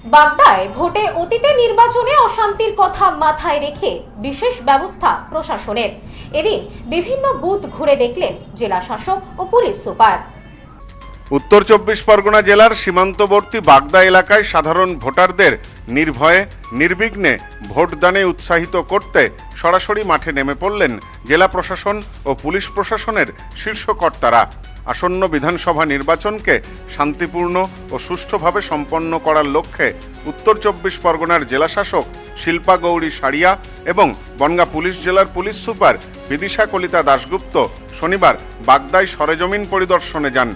বাগদায় ভোটে অতীতে নির্বাচনে অশান্তির কথা মাথায় রেখে বিশেষ ব্যবস্থা প্রশাসনের। এদিন বিভিন্ন বুথ ঘুরে দেখলেন জেলা শাসক ও পুলিশ সুপার। উত্তর ২৪ পরগনা জেলার সীমান্তবর্তী বাগদা এলাকায় সাধারণ ভোটারদের নির্ভয়ে নির্বিঘ্নে ভোটদানে উৎসাহিত করতে সরাসরি মাঠে নেমে পড়লেন জেলা প্রশাসন ও পুলিশ প্রশাসনের শীর্ষ কর্তারা। আসন্ন বিধানসভা নির্বাচনকে শান্তিপূর্ণ ও সুষ্ঠুভাবে সম্পন্ন করার লক্ষ্যে উত্তর ২৪ পরগনার জেলাশাসক শিল্পা গৌরী সারিয়া এবং বনগাঁ পুলিশ জেলার পুলিশ সুপার বিদিশা কলিতা দাশগুপ্ত শনিবার বাগদায় সরেজমিন পরিদর্শনে যান।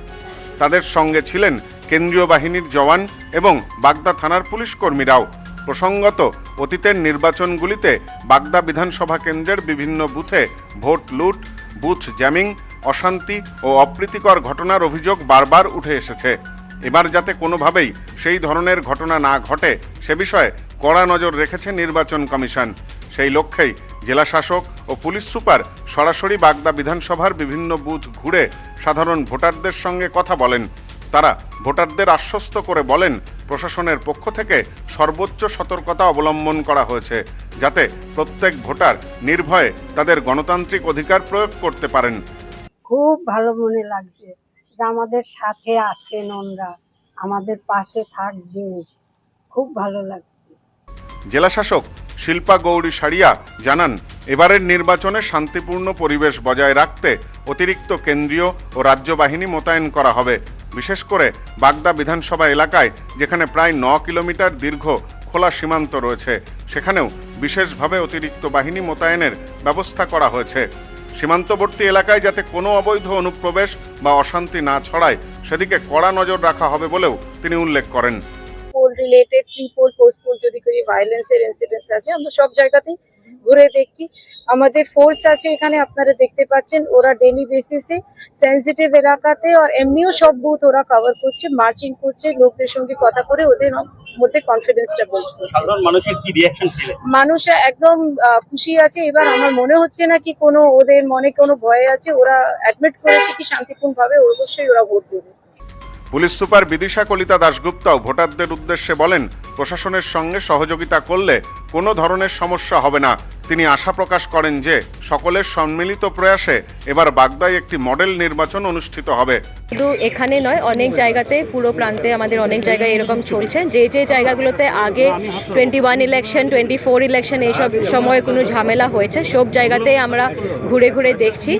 তাদের সঙ্গে ছিলেন কেন্দ্রীয় বাহিনীর জওয়ান এবং বাগদা থানার পুলিশ কর্মীরাও। প্রসঙ্গত, অতীতের নির্বাচনগুলিতে বাগদা বিধানসভা কেন্দ্রের বিভিন্ন বুথে ভোট লুট, বুথ জ্যামিং, অশান্তি ও অপ্রীতিকর ঘটনার অভিযোগ বারবার উঠে এসেছে। এবার যাতে কোনোভাবেই সেই ধরনের ঘটনা না ঘটে সে বিষয়ে কড়া নজর রেখেছে নির্বাচন কমিশন। সেই লক্ষ্যেই জেলাশাসক ও পুলিশ সুপার সরাসরি বাগদা বিধানসভার বিভিন্ন বুথ ঘুরে সাধারণ ভোটারদের সঙ্গে কথা বলেন। তারা ভোটারদের আশ্বস্ত করে বলেন, প্রশাসনের পক্ষ থেকে সর্বোচ্চ সতর্কতা অবলম্বন করা হয়েছে যাতে প্রত্যেক ভোটার নির্ভয়ে তাদের গণতান্ত্রিক অধিকার প্রয়োগ করতে পারেন। খুব ভালো মনে লাগছে যে আমাদের সাথে আছেন, ওনারা আমাদের পাশে থাকবে, খুব ভালো লাগছে। জেলাশাসক শিল্পা গৌরী সারিয়া জানান, এবারের নির্বাচনে শান্তিপূর্ণ পরিবেশ বজায় রাখতে অতিরিক্ত কেন্দ্রীয় ও রাজ্য বাহিনী মোতায়েন করা হবে। বিশেষ করে বাগদা বিধানসভা এলাকায় যেখানে প্রায় ৯ কিলোমিটার দীর্ঘ খোলা সীমান্ত রয়েছে, সেখানেও বিশেষভাবে অতিরিক্ত বাহিনী মোতায়েনের ব্যবস্থা করা হয়েছে। সীমান্তবর্তী এলাকায় যাতে কোনো অবৈধ অনুপ্রবেশ বা অশান্তি না ছড়ায় সেদিকে কড়া নজর রাখা হবে বলেও তিনি উল্লেখ করেন। Poll related, pre poll, post poll যদি কোনো ভায়োলেন্সের ইনসিডেন্টস আছে আমরা সব জায়গাতেই ঘুরে দেখছি। আমাদের ফোর্স আছে এখানে, আপনারা দেখতে পাচ্ছেন, ওরা ডেইলি বেসিসে সেন্সিটিভ এলাকাতে আর এমনিও সব বুথ ওরা কভার করছে, মার্চিং করছে, লোকদের সঙ্গে কথা করে ওদের মধ্যে কনফিডেন্সটা বিল্ড করছে। মানুষ একদম খুশি আছে। এবার আমার মনে হচ্ছে না কি কোনো ওদের মনে কোনো ভয় আছে। ওরা অ্যাডমিট করেছে কি শান্তিপূর্ণভাবে অবশ্যই ওরা ভোট দেবে। পুলিশ সুপার বিদিশা কলিতা দাশগুপ্তাও ভোটারদের উদ্দেশ্যে বলেন, প্রশাসনের সঙ্গে সহযোগিতা করলে কোনো ধরনের সমস্যা হবে না। তিনি আশা প্রকাশ করেন যে সকলের সম্মিলিত প্রয়াসে এবার বাগদায় একটি মডেল নির্বাচন অনুষ্ঠিত হবে। শুধু এখানে নয়, অনেক জায়গাতে, পুরো প্রান্তে আমাদের অনেক জায়গায় এরকম চলছে। যে যে জায়গাগুলোতে আগে 21 ইলেকশন, 24 ইলেকশন এইসব সময় কোনো ঝামেলা হয়েছে, সব জায়গাতে আমরা ঘুরে ঘুরে দেখছি,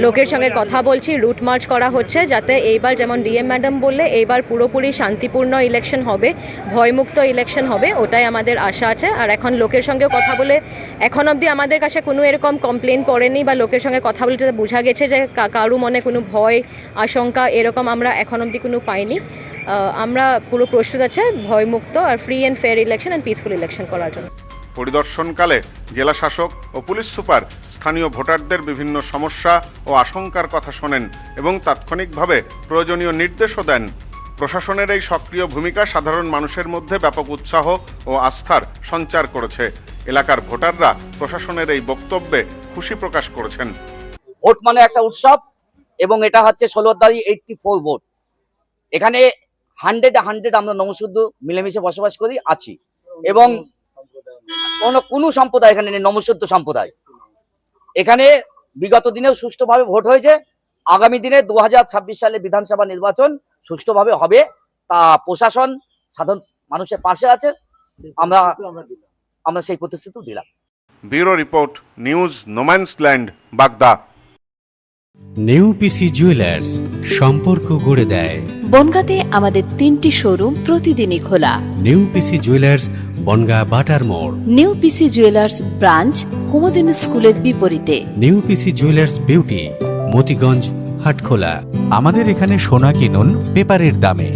লোকের সঙ্গে কথা বলছি, রুট মার্চ করা হচ্ছে যাতে এইবার, যেমন ডিএম ম্যাডাম বললে, এইবার পুরোপুরি শান্তিপূর্ণ ইলেকশন হবে, ভয়মুক্ত ইলেকশন হবে, ওটাই আমাদের আশা আছে। আর এখন লোকের সঙ্গেও কথা বলে এখন অবধি আমাদের কাছে কোনো এরকম কমপ্লেন পড়েনি, বা লোকের সঙ্গে কথা বলতে বোঝা গেছে যে কারো মনে কোনো ভয় আশঙ্কা এরকম আমরা এখন অবধি কোনো পাইনি। আমরা পুরো প্রস্তুত আছে ভয়মুক্ত আর free and fair election and peaceful election করার জন্য। পরিদর্শনকালে জেলা শাসক ও পুলিশ সুপার স্থানীয় ভোটারদের বিভিন্ন সমস্যা ও আশঙ্কার কথা শোনেন এবং তাৎক্ষণিকভাবে প্রয়োজনীয় নির্দেশও দেন। প্রশাসনের এই সক্রিয় ভূমিকা সাধারণ মানুষের মধ্যে ব্যাপক উৎসাহ ও আস্থার সঞ্চার করেছে। এলাকার ভোটাররা প্রশাসনের এই বক্তব্যে খুশি প্রকাশ করেছেন। ভোট মানে একটা উৎসব এবং এটা হচ্ছে 16 ভোট। এখানে 100 আমরা নমশুদ্ধ মিলেমিশে বসবাস করি আছি এবং কোনো সম্প্রদায় এখানে নেই, নমশুদ্ধ সম্প্রদায়। এখানে বিগত দিনেও সুষ্ঠুভাবে ভোট হয়েছে। আগামী দিনে 2026 সালে বিধানসভা নির্বাচন সুষ্ঠুভাবে হবে, তা প্রশাসন সাধারণ মানুষের পাশে আছে। আমরা সেই প্রতিশ্রুতি দিলাম। ব্যুরো রিপোর্ট, নিউজ নোম্যান্সল্যান্ড, বাগদা। নেউপিসি জুয়েলার্স, সম্পর্ক গড়ে দেয়। বনগাঁতে আমাদের 3টি শোরুম প্রতিদিনই খোলা। নেউপিসি জুয়েলার্স, বনগাঁ বাটার মোড়। নেউপিসি জুয়েলার্স ব্রাঞ্চ কুমুদিনী স্কুলের বিপরীতে। নেউপিসি জুয়েলার্স বিউটি, মতিগঞ্জ, হাটখোলা। আমাদের এখানে সোনা কিনুন পেপারের দামে।